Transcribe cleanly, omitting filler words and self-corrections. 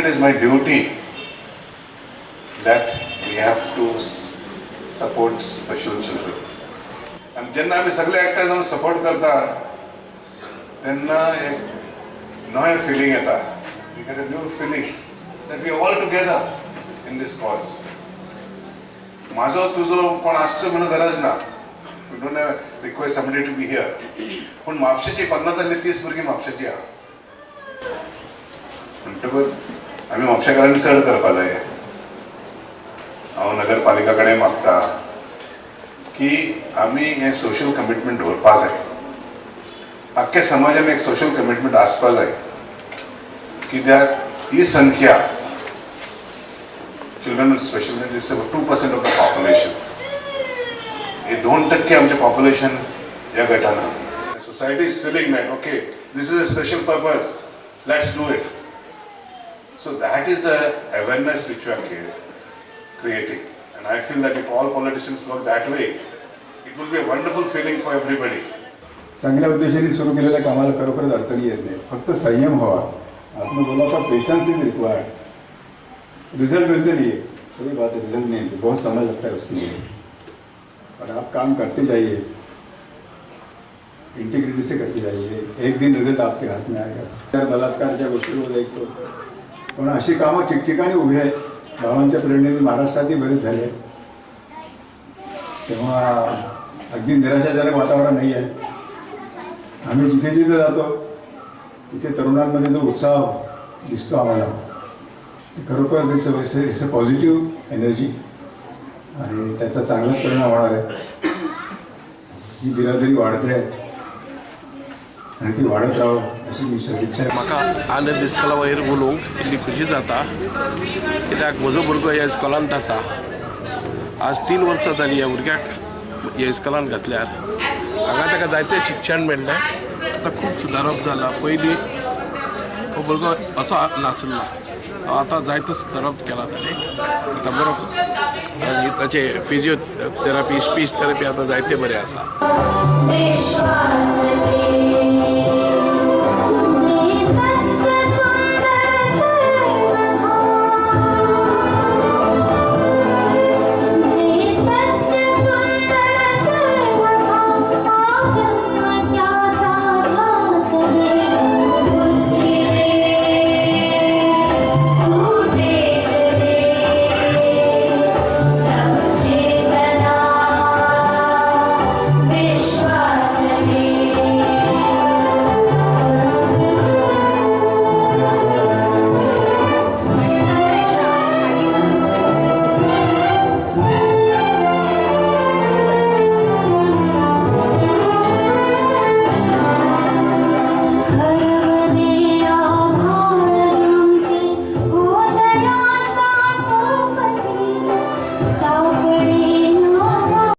it is my duty that we have to support special children. आणि जेन्ना आम्ही सगळे एकठांय जाऊन सपोर्ट करता तेन्ना एक नवे फिलिंग येता. We get a new feeling that we are all together in this cause. माझो तुझो कोण आसचो म्हणून गरज ना. We don't have request somebody to be here. पण म्हापशेची 50 आनी 30 भुरगीं म्हापशेची आहा. म्हणटकूच आमी म्हापशेकारांनी चड करपा जाय. हांव नगरपालिका कडेन मागता की आमी हें सोशल कमिटमेंट दवरपा जाय. आख्ख्या समाजान एक सोशल कमिटमेंट आसपा जाय. कित्याक ही संख्या children with special needs 2% of the population. हे 2% आमचे पॉप्युलेशन ह्या गटान आहा. Society is feeling that okay this is a special purpose, let's do it. So that is the awareness which we are creating, and I feel that if all politicians work that way, it will be a wonderful feeling for everybody. चांगल्या उद्देशाने सुरू केलेल्या कामाला खरोखरच अडचणी येत नाही. फक्त संयम हवा. आपने बोला था पेशेंस इज रिक्वायर्ड. रिजल्ट मिलते नहीं है, सभी बात है, रिजल्ट नहीं है, बहुत समय लगता है उसके लिए. और आप काम करते जाइए, इंटीग्रिटी से करते जाइए, एक दिन रिजल्ट आपके हाथ में आएगा. तर बलात्काराच्या गोष्टीवर एक तो पण अशी कामं ठिकठिकाणी उभी आहेत. भावांच्या प्रेरणेने महाराष्ट्रातही बरेच झाले. तेव्हा अगदी निराशाजनक वातावरण नाही आहे. आम्ही जिथे जिथे जातो तिथे तरुणांमध्ये जो उत्साह दिसतो आम्हाला, खरोखर इट्स अ पॉझिटिव्ह एनर्जी आणि त्याचा चांगलाच परिणाम होणार आहे. ही बिरादरी वाढते आहे आणि ती वाढत राहावं अशी मी सदिच्छा. म्हाका आनंद इस्कॉला वयर उलोवंक इतली खुशी जाता कित्याक म्हजो भुरगो ह्या इस्कॉलांत आसा. आज 3 वर्सां जालीं ह्या भुरग्याक ह्या इस्कॉलांत घातल्यार. हांगा ताका जायतें शिक्षण मेळ्ळें. आतां खूब सुदारप जाला. पयलीं हो भुरगो असो नासलो. आतां जायतो सुदारप केला ताणें. आतां बरो ताचे फिजिओथेरपी, स्पीच थेरपी आतां जायते बरें आसा.